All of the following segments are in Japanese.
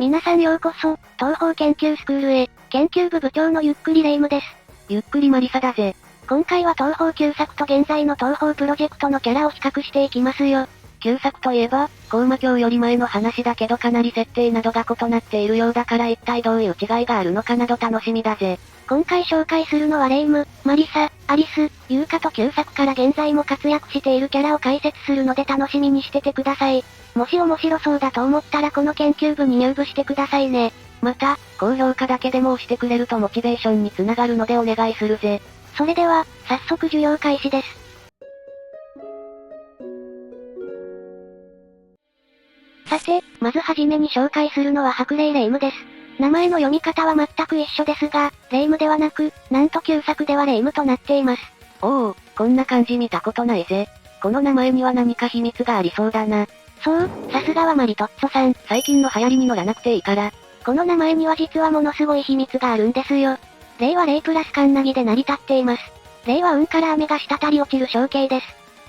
皆さんようこそ、東方研究スクールへ、研究部部長のゆっくりレ夢ムです。ゆっくりマリサだぜ。今回は東方旧作と現在の東方プロジェクトのキャラを比較していきますよ。旧作といえば、高魔教より前の話だけどかなり設定などが異なっているようだから一体どういう違いがあるのかなど楽しみだぜ。今回紹介するのはレ夢ム、マリサ、アリス、ユウカと旧作から現在も活躍しているキャラを解説するので楽しみにしててください。もし面白そうだと思ったらこの研究部に入部してくださいね。また、高評価だけでも押してくれるとモチベーションにつながるのでお願いするぜ。それでは、早速授業開始です。さて、まずはじめに紹介するのは白霊レ夢ムです。名前の読み方は全く一緒ですが、レ夢ムではなく、なんと旧作ではレ夢ムとなっています。おお、こんな漢字見たことないぜ。この名前には何か秘密がありそうだな。そう、さすがはマリトッツォさん。最近の流行りに乗らなくていいから。この名前には実はものすごい秘密があるんですよ。霊は霊プラスカンナギで成り立っています。霊は運から雨が滴り落ちる象形です。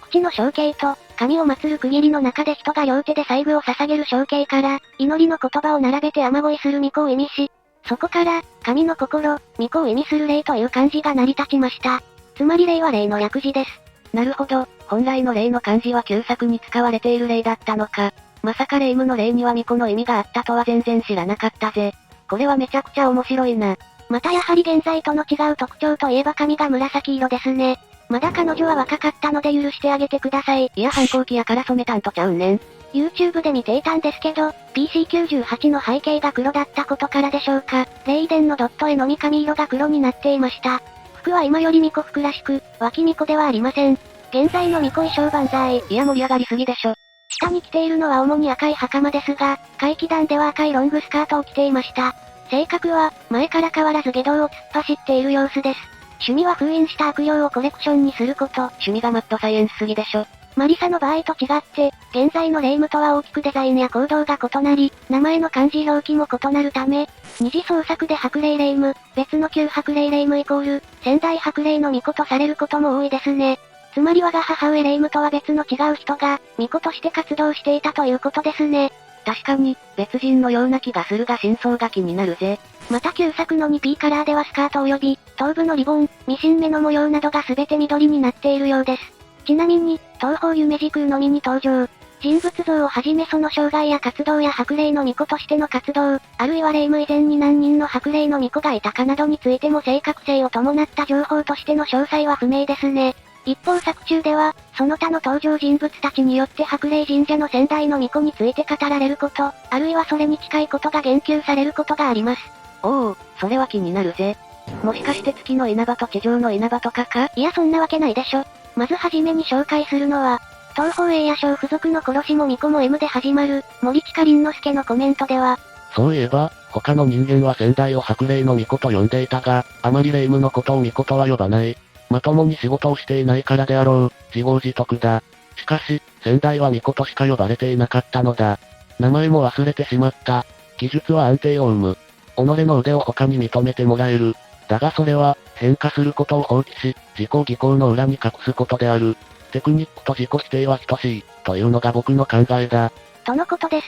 口の象形と、神を祀る区切りの中で人が両手で細具を捧げる象形から、祈りの言葉を並べて雨乞いする巫女を意味し、そこから、神の心、巫女を意味する霊という漢字が成り立ちました。つまり霊は霊の略字です。なるほど、本来の霊の漢字は旧作に使われている霊だったのか。まさか霊夢の霊には巫女の意味があったとは全然知らなかったぜ。これはめちゃくちゃ面白いな。またやはり現在との違う特徴といえば髪が紫色ですね。まだ彼女は若かったので許してあげてください。いや反抗期やから染めたんとちゃうんねん。YouTube で見ていたんですけど、PC98 の背景が黒だったことからでしょうか。霊殿のドット絵のみ髪色が黒になっていました。服は今より巫女服らしく、脇巫女ではありません。現在の巫女衣装万歳。いや盛り上がりすぎでしょ。下に着ているのは主に赤い袴ですが、怪奇団では赤いロングスカートを着ていました。性格は、前から変わらず下道を突っ走っている様子です。趣味は封印した悪霊をコレクションにすること。趣味がマッドサイエンスすぎでしょ。マリサの場合と違って、現在の霊夢とは大きくデザインや行動が異なり、名前の漢字表記も異なるため、二次創作で白霊霊夢、別の旧白霊霊夢イコール、仙台白霊の巫女とされることも多いですね。つまり我が母上霊夢とは別の違う人が、巫女として活動していたということですね。確かに、別人のような気がするが真相が気になるぜ。また旧作の 2P カラーではスカート及び、頭部のリボン、ミシン目の模様などが全て緑になっているようです。ちなみに、東方夢時空のみに登場。人物像をはじめその生涯や活動や白霊の巫女としての活動、あるいは霊夢以前に何人の白霊の巫女がいたかなどについても正確性を伴った情報としての詳細は不明ですね。一方作中では、その他の登場人物たちによって白霊神社の先代の巫女について語られること、あるいはそれに近いことが言及されることがあります。おお、それは気になるぜ。もしかして月の稲葉と地上の稲葉とかか？いやそんなわけないでしょ。まずはじめに紹介するのは、東方栄夜賞付属の殺しも巫女も M で始まる、森近凛之介のコメントでは、そういえば、他の人間は先代を白霊の巫女と呼んでいたが、あまり霊夢のことを巫女とは呼ばない。まともに仕事をしていないからであろう、自業自得だ。しかし、先代は巫女としか呼ばれていなかったのだ。名前も忘れてしまった。技術は安定を生む。己の腕を他に認めてもらえる。だがそれは、変化することを放棄し、自己技巧の裏に隠すことである。テクニックと自己否定は等しい、というのが僕の考えだ。とのことです。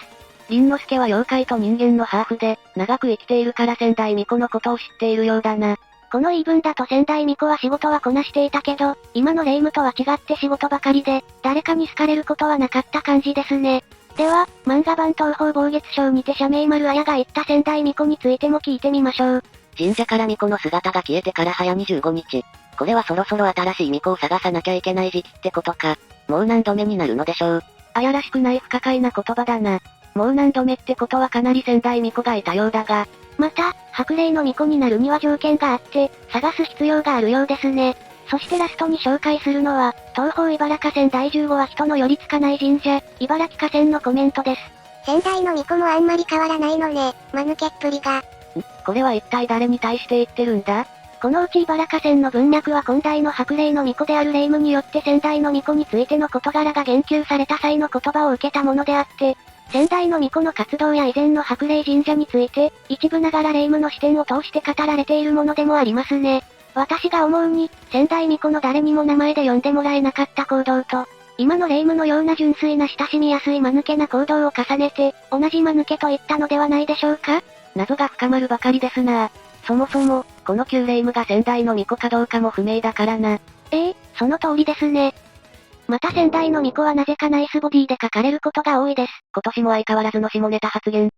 凛之介は妖怪と人間のハーフで、長く生きているから仙台巫女のことを知っているようだな。この言い分だと仙台巫女は仕事はこなしていたけど、今の霊夢とは違って仕事ばかりで、誰かに好かれることはなかった感じですね。では、漫画版東方暴月賞にて社名丸綾が言った仙台巫女についても聞いてみましょう。神社から巫女の姿が消えてから早25日。これはそろそろ新しい巫女を探さなきゃいけない時期ってことか。もう何度目になるのでしょう。あやらしくない不可解な言葉だな。もう何度目ってことはかなり仙台巫女がいたようだが。また、白霊の巫女になるには条件があって、探す必要があるようですね。そしてラストに紹介するのは、東方茨河線第15は人の寄りつかない神社、茨城河線のコメントです。仙台の巫女もあんまり変わらないのね、間抜けっぷりが。これは一体誰に対して言ってるんだ？このうち茨河線の文脈は今代の白霊の巫女である霊夢によって仙台の巫女についての事柄が言及された際の言葉を受けたものであって、仙台の巫女の活動や以前の白霊神社について、一部ながら霊夢の視点を通して語られているものでもありますね。私が思うに、仙台巫女の誰にも名前で呼んでもらえなかった行動と、今の霊夢のような純粋な親しみやすい間抜けな行動を重ねて、同じ間抜けと言ったのではないでしょうか？謎が深まるばかりですな。そもそも、この旧霊夢が仙台の巫女かどうかも不明だからな。その通りですね。また仙台の巫女はなぜかナイスボディで書かれることが多いです。今年も相変わらずの下ネタ発言。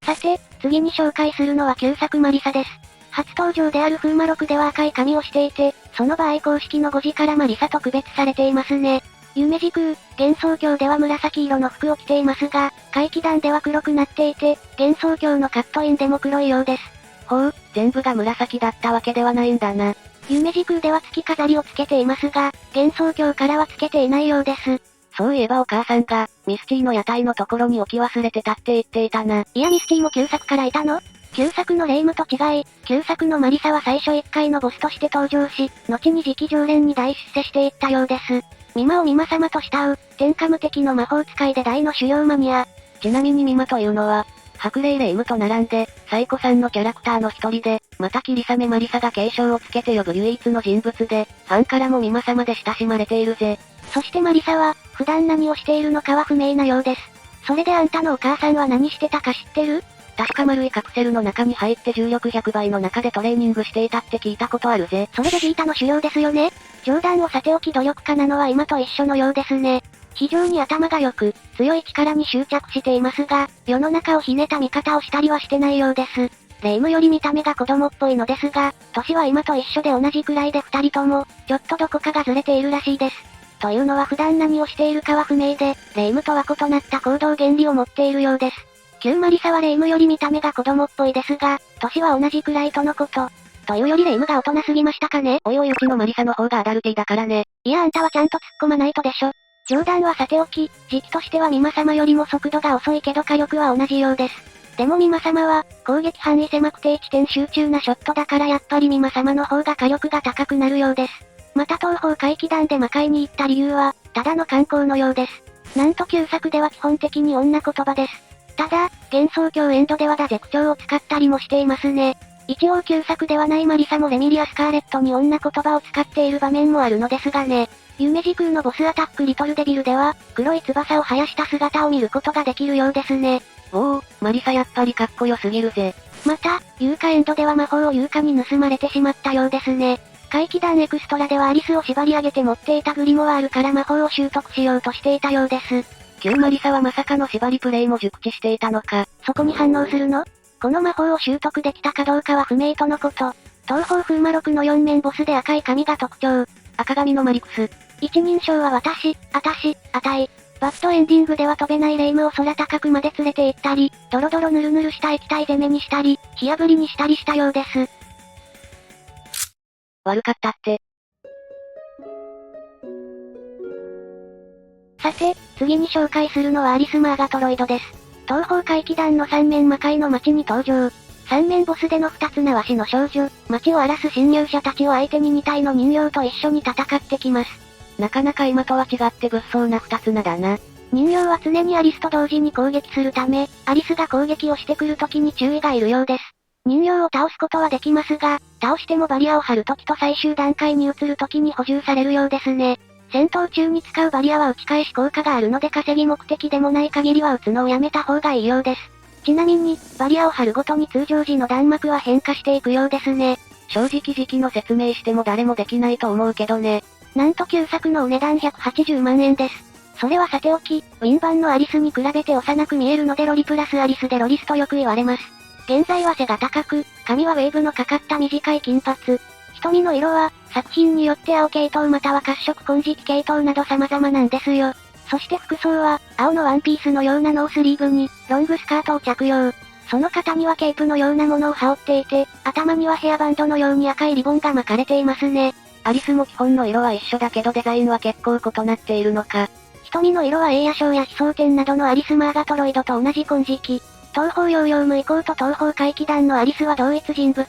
さて、次に紹介するのは旧作マリサです。初登場である風魔録では赤い髪をしていて、その場合公式の5時からマリサと区別されていますね。夢時空、幻想郷では紫色の服を着ていますが、怪奇団では黒くなっていて、幻想郷のカットインでも黒いようです。ほう、全部が紫だったわけではないんだな。夢時空では月飾りをつけていますが、幻想郷からはつけていないようです。そういえばお母さんが、ミスティの屋台のところに置き忘れてたって言っていたな。いやミスティも旧作からいたの？旧作の霊夢と違い、旧作のマリサは最初1回のボスとして登場し、後に次期常連に大出世していったようです。ミマをミマ様と慕う、天下無敵の魔法使いで大の修行マニア。ちなみにミマというのは、白霊霊夢と並んで、サイコさんのキャラクターの一人で、また霧雨マリサが継承をつけて呼ぶ唯一の人物で、ファンからもミマ様で親しまれているぜ。そしてマリサは、普段何をしているのかは不明なようです。それであんたのお母さんは何してたか知ってる？確か丸いカプセルの中に入って重力100倍の中でトレーニングしていたって聞いたことあるぜ。それベジータの修行ですよね。冗談をさておき努力家なのは今と一緒のようですね。非常に頭が良く、強い力に執着していますが、世の中をひねった見方をしたりはしてないようです。霊夢より見た目が子供っぽいのですが、年は今と一緒で同じくらいで二人とも、ちょっとどこかがずれているらしいです。というのは普段何をしているかは不明で、霊夢とは異なった行動原理を持っているようです。旧マリサは霊夢より見た目が子供っぽいですが、年は同じくらいとのこと。というより霊夢が大人すぎましたかね？おいおい、うちのマリサの方がアダルティだからね。いやあんたはちゃんと突っ込まないとでしょ。冗談はさておき、時期としてはミマ様よりも速度が遅いけど火力は同じようです。でもミマ様は、攻撃範囲狭く低地点集中なショットだからやっぱりミマ様の方が火力が高くなるようです。また東方怪奇団で魔界に行った理由は、ただの観光のようです。なんと旧作では基本的に女言葉です。ただ、幻想郷エンドではダ絶頂を使ったりもしていますね。一応旧作ではないマリサもレミリア・スカーレットに女言葉を使っている場面もあるのですがね。夢時空のボスアタックリトルデビルでは、黒い翼を生やした姿を見ることができるようですね。おお、マリサやっぱりかっこよすぎるぜ。また、優香エンドでは魔法を優香に盗まれてしまったようですね。怪奇団エクストラではアリスを縛り上げて持っていたグリモワールから魔法を習得しようとしていたようです。旧マリサはまさかの縛りプレイも熟知していたのか。そこに反応するの？この魔法を習得できたかどうかは不明とのこと。東方風魔録の4面ボスで赤い髪が特徴。赤髪のマリクス。一人称は私、あたい。バッドエンディングでは飛べない霊夢を空高くまで連れて行ったり、ドロドロヌルヌルした液体攻めにしたり、火炙りにしたりしたようです。悪かったって。さて、次に紹介するのはアリス・マーガトロイドです。東方怪奇団の三面魔界の街に登場。三面ボスでの二つ縄師の少女、街を荒らす侵入者たちを相手に2体の人形と一緒に戦ってきます。なかなか今とは違って物騒な二つ名だな。人形は常にアリスと同時に攻撃するため、アリスが攻撃をしてくる時に注意がいるようです。人形を倒すことはできますが、倒してもバリアを張る時と最終段階に移る時に補充されるようですね。戦闘中に使うバリアは打ち返し効果があるので稼ぎ目的でもない限りは打つのをやめた方がいいようです。ちなみに、バリアを張るごとに通常時の弾幕は変化していくようですね。正直時期の説明しても誰もできないと思うけどね。なんと旧作のお値段180万円です。それはさておき、ウィン版のアリスに比べて幼く見えるのでロリプラスアリスでロリスとよく言われます。現在は背が高く、髪はウェーブのかかった短い金髪。瞳の色は、作品によって青系統または褐色金色系統など様々なんですよ。そして服装は、青のワンピースのようなノースリーブに、ロングスカートを着用。その肩にはケープのようなものを羽織っていて、頭にはヘアバンドのように赤いリボンが巻かれていますね。アリスも基本の色は一緒だけどデザインは結構異なっているのか。瞳の色はエイヤショーや悲壮天などのアリスマーガトロイドと同じ金色。東方ヨーヨーム以降と東方怪奇団のアリスは同一人物。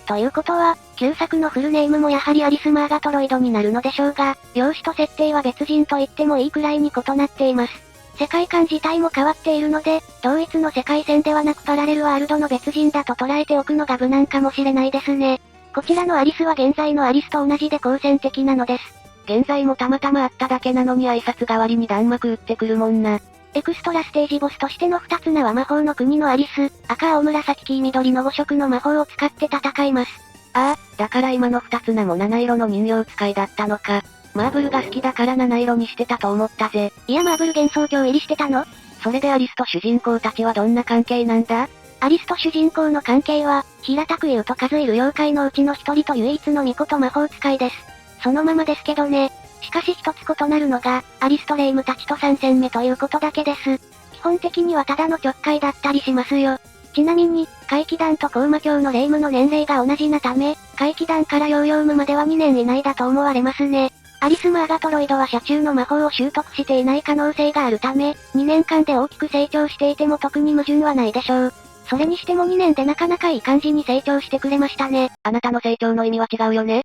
ということは、旧作のフルネームもやはりアリスマーガトロイドになるのでしょうが、容姿と設定は別人と言ってもいいくらいに異なっています。世界観自体も変わっているので、同一の世界線ではなくパラレルワールドの別人だと捉えておくのが無難かもしれないですね。こちらのアリスは現在のアリスと同じで好戦的なのです。現在もたまたま会っただけなのに挨拶代わりに弾幕撃ってくるもんな。エクストラステージボスとしての二つ名は魔法の国のアリス、赤青紫黄緑の5色の魔法を使って戦います。ああ、だから今の二つ名も七色の人形使いだったのか。マーブルが好きだから七色にしてたと思ったぜ。いやマーブル幻想郷入りしてたの？それでアリスと主人公たちはどんな関係なんだ？アリスと主人公の関係は、平たく言うと数いる妖怪のうちの一人と唯一の巫女と魔法使いです。そのままですけどね。しかし一つ異なるのが、アリスとレイムたちと3戦目ということだけです。基本的にはただのちょっかいだったりしますよ。ちなみに、怪奇団と高魔教のレイムの年齢が同じなため、怪奇団からヨーヨームまでは2年以内だと思われますね。アリス・マーガトロイドは車中の魔法を習得していない可能性があるため、2年間で大きく成長していても特に矛盾はないでしょう。それにしても2年でなかなかいい感じに成長してくれましたね。あなたの成長の意味は違うよね。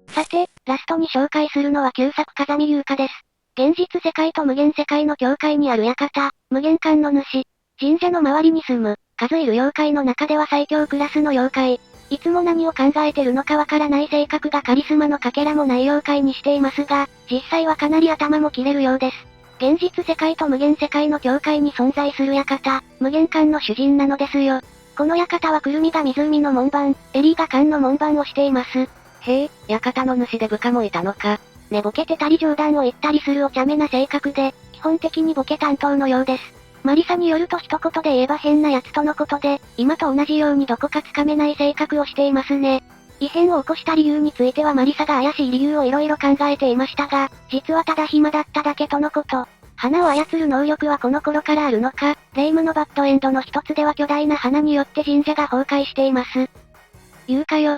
さて、ラストに紹介するのは旧作風見優香です。現実世界と無限世界の境界にある館、無限観の主。神社の周りに住む、数いる妖怪の中では最強クラスの妖怪。いつも何を考えてるのかわからない性格がカリスマのかけらもない妖怪にしていますが、実際はかなり頭も切れるようです。現実世界と無限世界の境界に存在する館、無限観の主人なのですよ。この館はくるみが湖の門番、エリーが観の門番をしています。へえ、館の主で部下もいたのか。寝ぼけてたり冗談を言ったりするお茶目な性格で、基本的にボケ担当のようです。マリサによると一言で言えば変な奴とのことで、今と同じようにどこかつかめない性格をしていますね。異変を起こした理由についてはマリサが怪しい理由をいろいろ考えていましたが、実はただ暇だっただけとのこと。花を操る能力はこの頃からあるのか、レイムのバッドエンドの一つでは巨大な花によって神社が崩壊しています。言うかよ。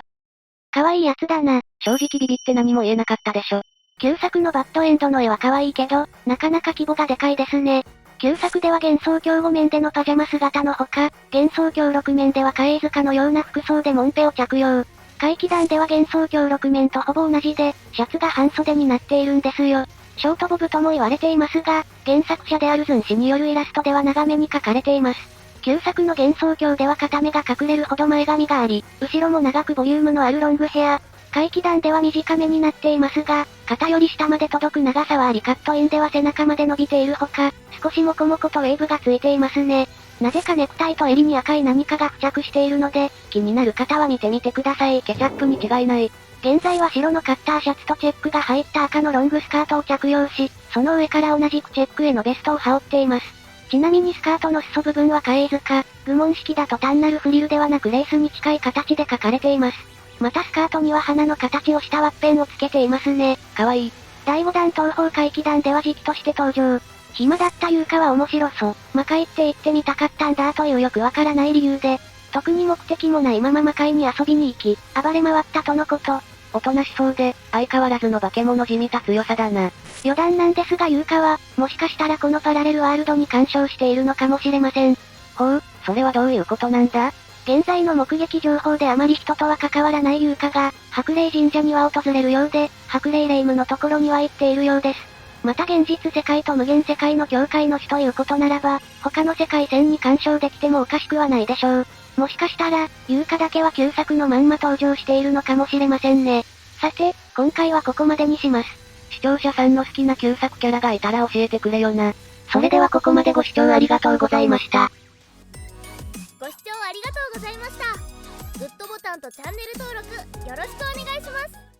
可愛いやつだな。正直ビビって何も言えなかったでしょ。旧作のバッドエンドの絵は可愛いけど、なかなか規模がでかいですね。旧作では幻想郷5面でのパジャマ姿のほか、幻想郷6面では貝塚のような服装でモンペを着用。怪奇団では幻想郷6面とほぼ同じで、シャツが半袖になっているんですよ。ショートボブとも言われていますが、原作者であるズン氏によるイラストでは長めに描かれています。旧作の幻想郷では片目が隠れるほど前髪があり、後ろも長くボリュームのあるロングヘア。怪奇団では短めになっていますが、肩より下まで届く長さはありカットインでは背中まで伸びているほか、少しモコモコとウェーブがついていますね。なぜかネクタイと襟に赤い何かが付着しているので、気になる方は見てみてください。ケチャップに違いない。現在は白のカッターシャツとチェックが入った赤のロングスカートを着用し、その上から同じくチェックへのベストを羽織っています。ちなみにスカートの裾部分は貝塚、愚問式だと単なるフリルではなくレースに近い形で描かれています。またスカートには花の形をしたワッペンをつけていますね。かわいい。第5弾東方怪奇団では時期として登場。暇だった優香は面白そう。魔界って行ってみたかったんだというよくわからない理由で、特に目的もないまま魔界に遊びに行き、暴れ回ったとのこと。おとなしそうで、相変わらずの化け物じみた強さだな。余談なんですが優香は、もしかしたらこのパラレルワールドに干渉しているのかもしれません。ほう、それはどういうことなんだ？現在の目撃情報であまり人とは関わらない優香が、白霊神社には訪れるようで、白霊霊夢のところには行っているようです。また現実世界と無限世界の境界の主ということならば、他の世界線に干渉できてもおかしくはないでしょう。もしかしたら、優香だけは旧作のまんま登場しているのかもしれませんね。さて、今回はここまでにします。視聴者さんの好きな旧作キャラがいたら教えてくれよな。それではここまでご視聴ありがとうございました。ご視聴ありがとうございました。グッドボタンとチャンネル登録よろしくお願いします。